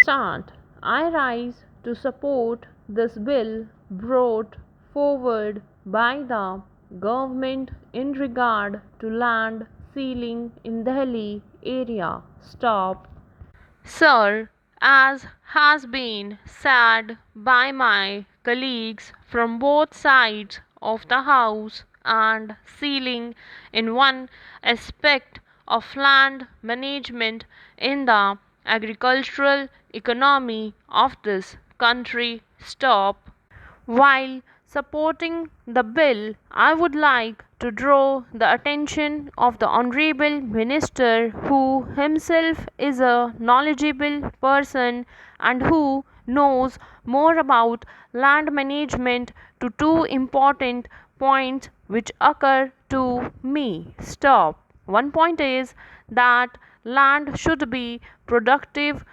Start. I rise to support this bill brought forward by the government in regard to land ceiling in Delhi area. Stop. Sir, as has been said by my colleagues from both sides of the House, and ceiling in one aspect of land management in the agricultural economy of this country. Stop. While supporting the bill, I would like to draw the attention of the Honorable Minister, who himself is a knowledgeable person and who knows more about land management, to two important points which occur to me. Stop. One point is that land should be productive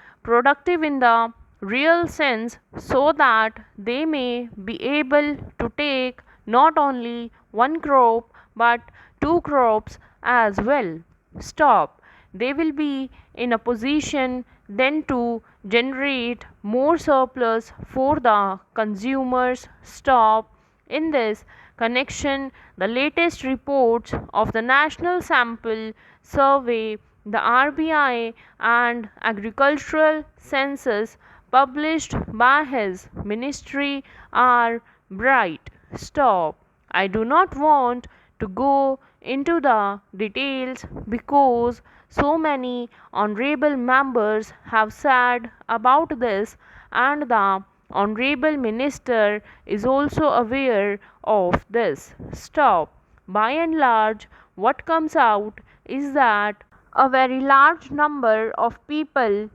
in the real sense, so that they may be able to take not only one crop but two crops as well. Stop. They will be in a position then to generate more surplus for the consumers. Stop. In this connection, the latest reports of the National Sample Survey, the RBI, and Agricultural Census published by his ministry are bright. Stop. I do not want to go into the details because so many honorable members have said about this, and the honorable minister is also aware of this. Stop. By and large, what comes out is that a very large number of people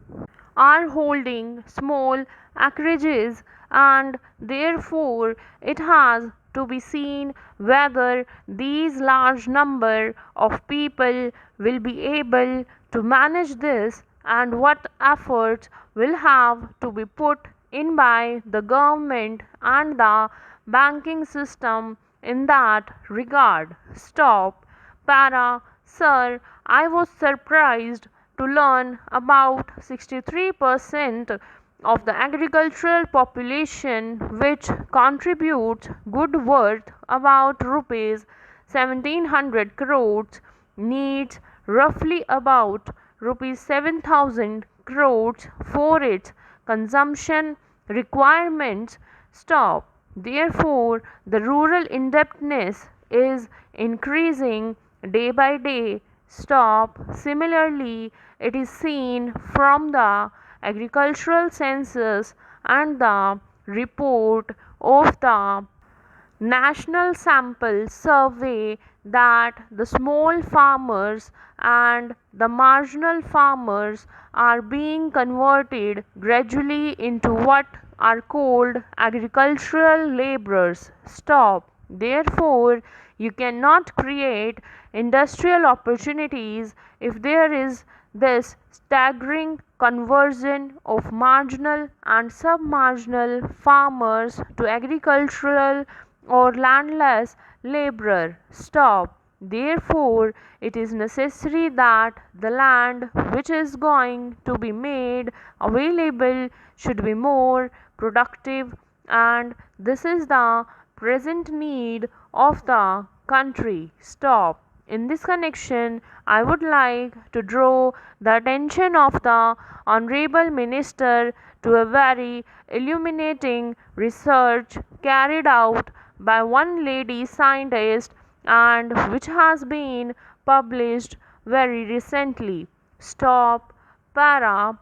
are holding small acreages, and therefore it has to be seen whether these large number of people will be able to manage this, and what efforts will have to be put in by the government and the banking system in that regard. Stop. Para. Sir, I was surprised to learn about 63% of the agricultural population, which contributes good worth about rupees 1700 crores, needs roughly about rupees 7000 crores for its consumption requirements. Stop. Therefore, the rural indebtedness is increasing day by day. Stop. Similarly, it is seen from the agricultural census and the report of the National Sample Survey that the small farmers and the marginal farmers are being converted gradually into what are called agricultural laborers. Stop. Therefore, you cannot create industrial opportunities if there is this staggering conversion of marginal and sub-marginal farmers to agricultural or landless laborer. Stop. Therefore, it is necessary that the land which is going to be made available should be more productive, and this is the present need of the country. Stop. In this connection, I would like to draw the attention of the Honorable Minister to a very illuminating research carried out by one lady scientist and which has been published very recently. Stop. Para.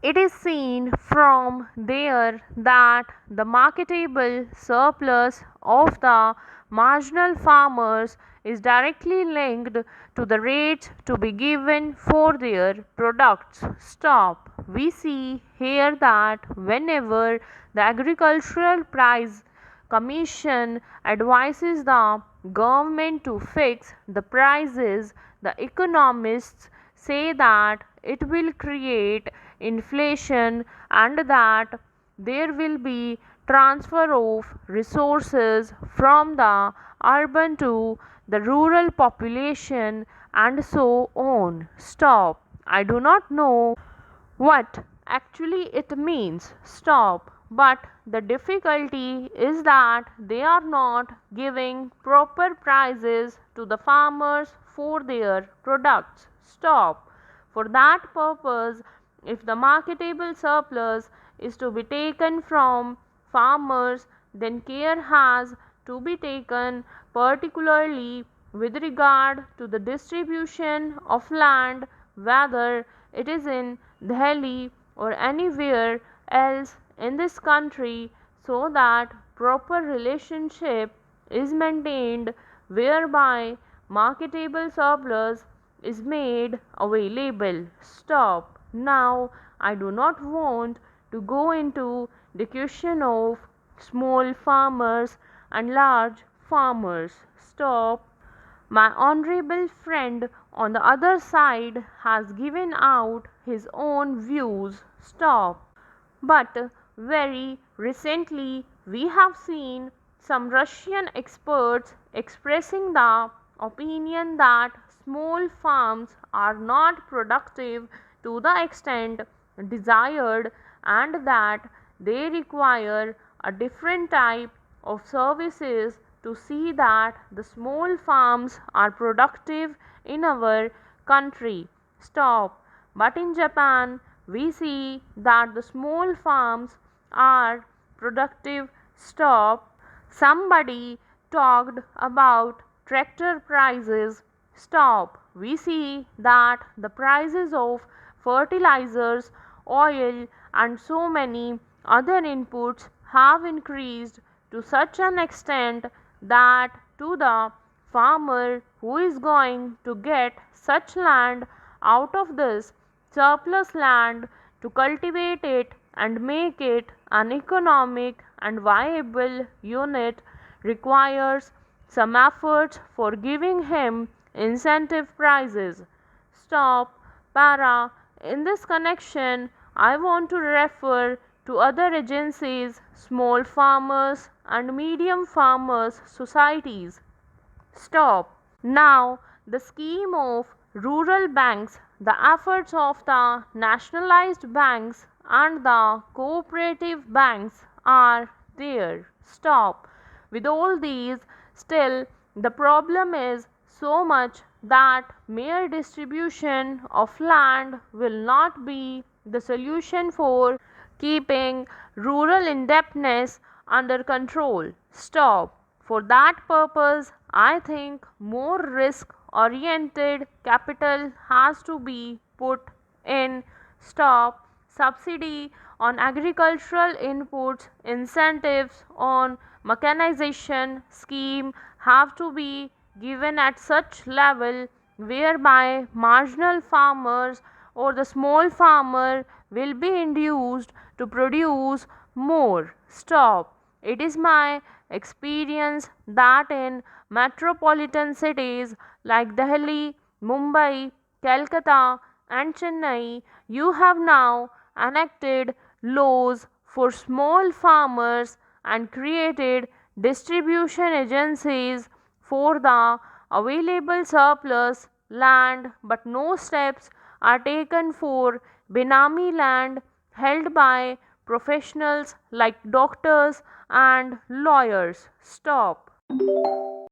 It is seen from there that the marketable surplus of the marginal farmers is directly linked to the rates to be given for their products. Stop. We see here that whenever the Agricultural Price Commission advises the government to fix the prices, the economists say that it will create inflation and that there will be transfer of resources from the urban to the rural population and so on. Stop. I do not know what actually it means stop, but the difficulty is that they are not giving proper prices to the farmers for their products. Stop. For that purpose, if the marketable surplus is to be taken from farmers, then care has to be taken, particularly with regard to the distribution of land, whether it is in Delhi or anywhere else in this country, so that proper relationship is maintained whereby marketable surplus is made available. Stop. Now, I do not want to go into the question of small farmers and large farmers. Stop. My honorable friend on the other side has given out his own views. Stop. But very recently we have seen some Russian experts expressing the opinion that small farms are not productive to the extent desired and that they require a different type of services to see that the small farms are productive in our country. Stop. But in Japan, we see that the small farms are productive. Stop. Somebody talked about tractor prices. Stop. We see that the prices of fertilizers, oil, and so many other inputs have increased to such an extent that to the farmer who is going to get such land out of this surplus land to cultivate it and make it an economic and viable unit requires some efforts for giving him incentive prices. Stop. Para. In this connection, I want to refer to other agencies, small farmers and medium farmers societies. Stop. Now, the scheme of rural banks, the efforts of the nationalized banks and the cooperative banks are there. Stop. With all these, still the problem is so much that mere distribution of land will not be the solution for keeping rural indebtedness under control. Stop. For that purpose, I think more risk oriented capital has to be put in. Stop. Subsidy on agricultural inputs, incentives on mechanization scheme have to be given at such level whereby marginal farmers or the small farmer will be induced to produce more. Stop. It is my experience that in metropolitan cities like Delhi, Mumbai, Calcutta, and Chennai, you have now enacted laws for small farmers and created distribution agencies for the available surplus land, but no steps are taken for Benami land held by professionals like doctors and lawyers. Stop.